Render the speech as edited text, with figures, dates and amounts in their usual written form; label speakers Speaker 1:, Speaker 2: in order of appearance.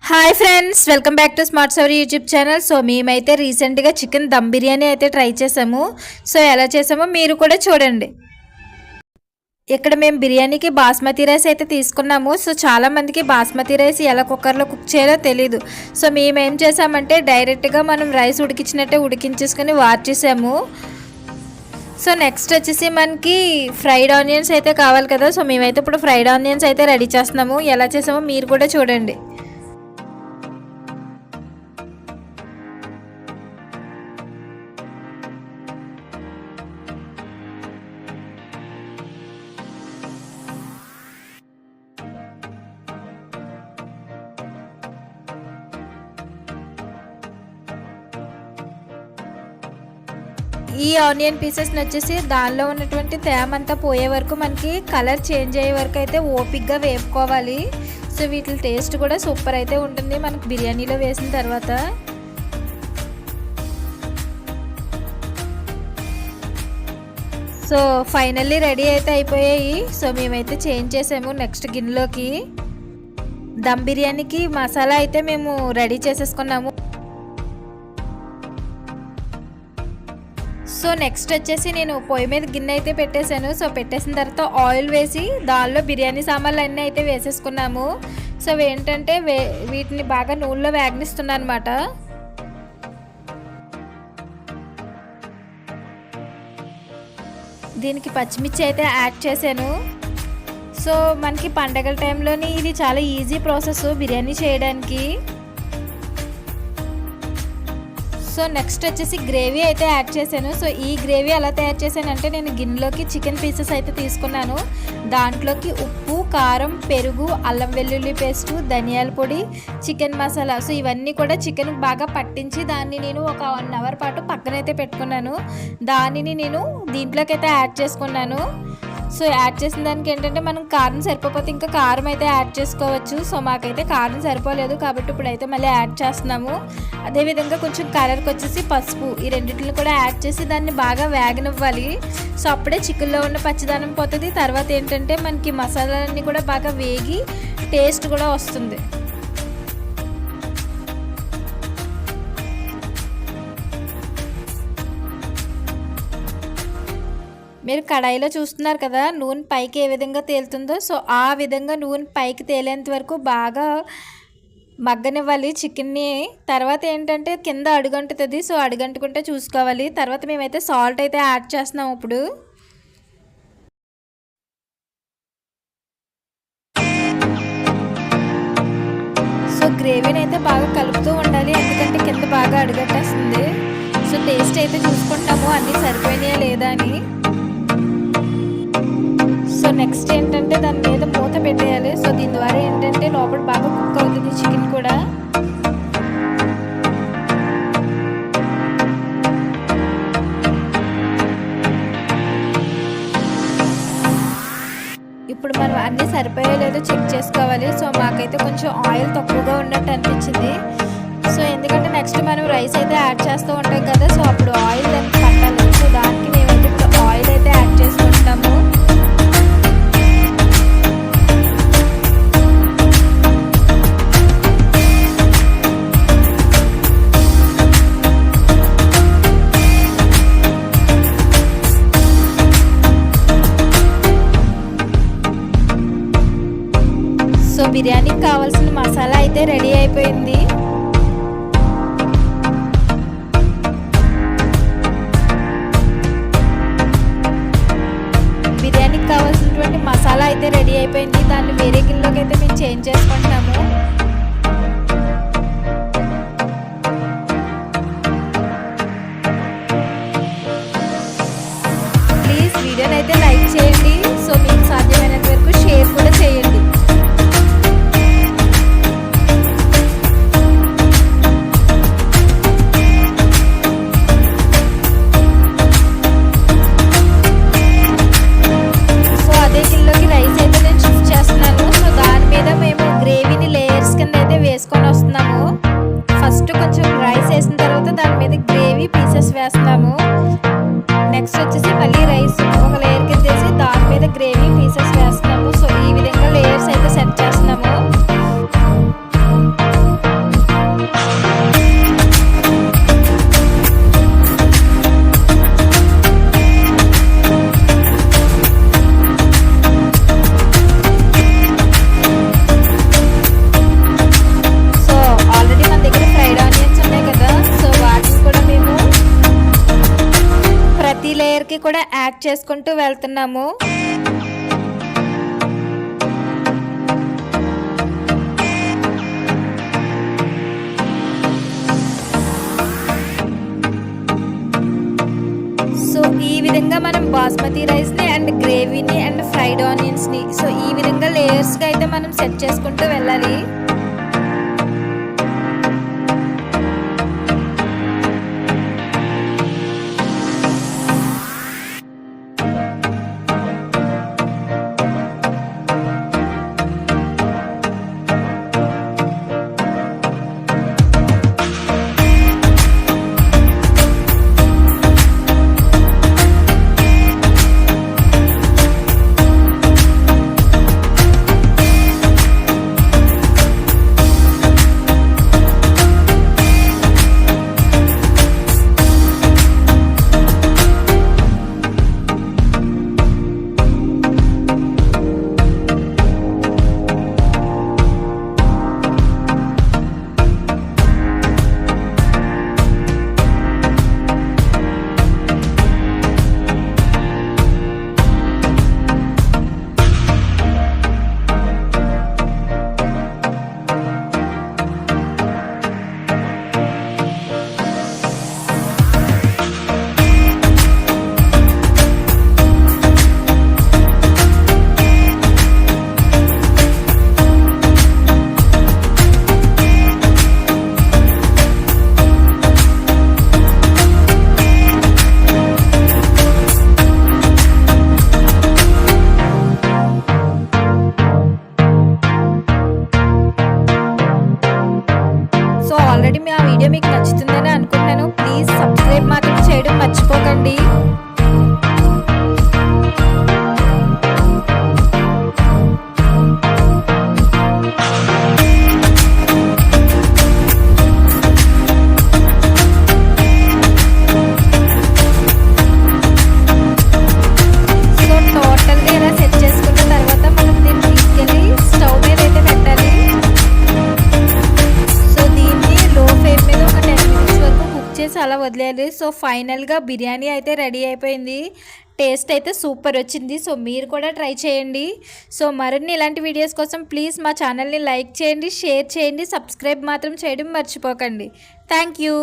Speaker 1: Hi friends, welcome back to smart savory YouTube channel. So మేమైతే రీసెంట్గా chicken dum biryani అయితే try చేసాము. సో ఎలా చేసామో మీరు కూడా చూడండి. ఇక్కడ మేము బిర్యానీకి బాస్మతి రైస్ అయితే తీసుకున్నాము. సో చాలామందికి బాస్మతి రైస్ ఎలా కుక్కర్లో కుక్ చేయాలో తెలీదు. సో మేమేం చేసామంటే డైరెక్ట్గా మనం రైస్ ఉడికించినట్టే ఉడికించేసుకొని వార్చేసాము. సో నెక్స్ట్ వచ్చేసి మనకి ఫ్రైడ్ ఆనియన్స్ అయితే కావాలి కదా. సో మేమైతే ఇప్పుడు ఫ్రైడ్ ఆనియన్స్ అయితే రెడీ చేస్తున్నాము. ఎలా చేసామో మీరు కూడా చూడండి. ఈ ఆనియన్ పీసెస్ని వచ్చేసి దానిలో ఉన్నటువంటి తేమ అంతా పోయే వరకు మనకి కలర్ చేంజ్ అయ్యే వరకు అయితే ఓపిక్గా వేపుకోవాలి. సో వీటి టేస్ట్ కూడా సూపర్ అయితే ఉంటుంది మనకి బిర్యానీలో వేసిన తర్వాత. సో ఫైనల్లీ రెడీ అయితే అయిపోయాయి. సో మేమైతే చేంజ్ చేసాము నెక్స్ట్ గిన్నెలోకి. దమ్ బిర్యానీకి మసాలా అయితే మేము రెడీ చేసేసుకున్నాము. సో నెక్స్ట్ వచ్చేసి నేను పొయ్యి మీద గిన్నె అయితే పెట్టేశాను. సో పెట్టేసిన తర్వాత ఆయిల్ వేసి దానిలో బిర్యానీ సామాన్లు అన్నీ అయితే వేసేసుకున్నాము. సో ఏంటంటే వీటిని బాగా నూనెలో వేగనిస్తున్నాను అనమాట. దీనికి పచ్చిమిర్చి అయితే యాడ్ చేశాను. సో మనకి పండగల టైంలోని ఇది చాలా ఈజీ ప్రాసెస్ బిర్యానీ చేయడానికి. సో నెక్స్ట్ వచ్చేసి గ్రేవీ అయితే యాడ్ చేశాను. సో ఈ గ్రేవీ ఎలా తయారు చేశానంటే నేను గిన్నెలోకి చికెన్ పీసెస్ అయితే తీసుకున్నాను. దాంట్లోకి ఉప్పు, కారం, పెరుగు, అల్లం వెల్లుల్లి పేస్టు, ధనియాల పొడి, చికెన్ మసాలా. సో ఇవన్నీ కూడా చికెన్ బాగా పట్టించి దాన్ని నేను ఒక 1 అవర్ పాటు పక్కనైతే పెట్టుకున్నాను. దానిని నేను దీంట్లోకి అయితే యాడ్ చేసుకున్నాను. సో యాడ్ చేసిన దానికి ఏంటంటే మనం కారం సరిపోతే ఇంకా కారం అయితే యాడ్ చేసుకోవచ్చు. సో మాకైతే కారం సరిపోలేదు కాబట్టి ఇప్పుడైతే మళ్ళీ యాడ్ చేస్తున్నాము. అదేవిధంగా కొంచెం కలర్కి వచ్చేసి పసుపు, ఈ రెండింటిని కూడా యాడ్ చేసి దాన్ని బాగా వేగనివ్వాలి. సో అప్పుడే చికెన్లో ఉన్న పచ్చిదనం పోతుంది. తర్వాత ఏంటంటే మనకి మసాలాలన్నీ కూడా బాగా వేగి టేస్ట్ కూడా వస్తుంది. మీరు కడాయిలో చూస్తున్నారు కదా నూనె పైకి ఏ విధంగా తేలుతుందో. సో ఆ విధంగా నూనె పైకి తేలేంత వరకు బాగా మగ్గనివ్వాలి చికెన్ని. తర్వాత ఏంటంటే కింద అడుగంటుతుంది. సో అడుగంటుకుంటే చూసుకోవాలి. తర్వాత మేమైతే సాల్ట్ అయితే యాడ్ చేస్తున్నాం ఇప్పుడు. సో గ్రేవీని అయితే బాగా కలుపుతూ ఉండాలి, ఎందుకంటే కింద బాగా అడుగట్టేస్తుంది. సో టేస్ట్ అయితే చూసుకుంటాము అన్నీ సరిపోయినాయా లేదా అని. సో నెక్స్ట్ ఏంటంటే దాని మీద మూత పెట్టేయాలి. సో దీని ద్వారా ఏంటంటే లోపల బాగా కుక్ అవుతుంది చికెన్ కూడా. ఇప్పుడు మనం అన్నీ సరిపోయో లేదో చెక్ చేసుకోవాలి. సో మాకైతే కొంచెం ఆయిల్ తక్కువగా ఉన్నట్టు అనిపించింది. సో ఎందుకంటే నెక్స్ట్ మనం రైస్ అయితే యాడ్ చేస్తూ ఉంటాం కదా. సో అప్పుడు ఆయిల్ దానికి పట్టాలి. సో దానికి మేమైతే ఇప్పుడు ఆయిల్ అయితే యాడ్ చేసుకుంటాము. సో బిర్యానీకి కావాల్సిన మసాలా అయితే రెడీ అయిపోయింది. బిర్యానీకి కావాల్సినటువంటి మసాలా అయితే రెడీ అయిపోయింది. దాన్ని వేరే గిన్నెలోకి అయితే మేము చేంజ్ చేసుకుంటున్నాము. ప్లీజ్ వీడియోని అయితే లైక్ చేయండి. సో మీకు సాధ్యమైనంత వరకు షేర్ కూడా చేయండి. సో అదే గిన్నెలోకి రైస్ అయితే నేను షిఫ్ట్ చేస్తున్నాను. సో దాని మీద మేము గ్రేవీని అన్నీ కూడా యాడ్ చేసుకుంటూ వెళ్తున్నాము. సో ఈ విధంగా మనం బాస్మతి రైస్ని అండ్ గ్రేవీని అండ్ ఫ్రైడ్ ఆనియన్స్ని సో ఈ విధంగా లేయర్స్గా అయితే మనం సెట్ చేసుకుంటూ వెళ్ళాలి. ఆల్రెడీ ఆ వీడియో మీకు నచ్చుతుందని అనుకుంటున్నాను. ప్లీజ్ సబ్స్క్రైబ్ మాత్రం చేయడం మర్చిపోకండి. సో టోటల్గా ఇలా సెట్ చేసుకున్న తర్వాత మనం దీన్ని తీసుకెళ్ళి స్టవ్ మీద అయితే పెట్టాలి. సో దీన్ని లో ఫ్లేమ్ మీద ఒక 10 minutes వరకు కుక్ చేసి అలా వదిలేయాలి. సో ఫైనల్గా బిర్యానీ అయితే రెడీ అయిపోయింది. టేస్ట్ అయితే సూపర్ వచ్చింది. సో మీరు కూడా ట్రై చేయండి. సో మరిన్ని ఇలాంటి వీడియోస్ కోసం ప్లీజ్ మా ఛానల్ని లైక్ చేయండి, షేర్ చేయండి, సబ్స్క్రైబ్ మాత్రం చేయడం మర్చిపోకండి. Thank you.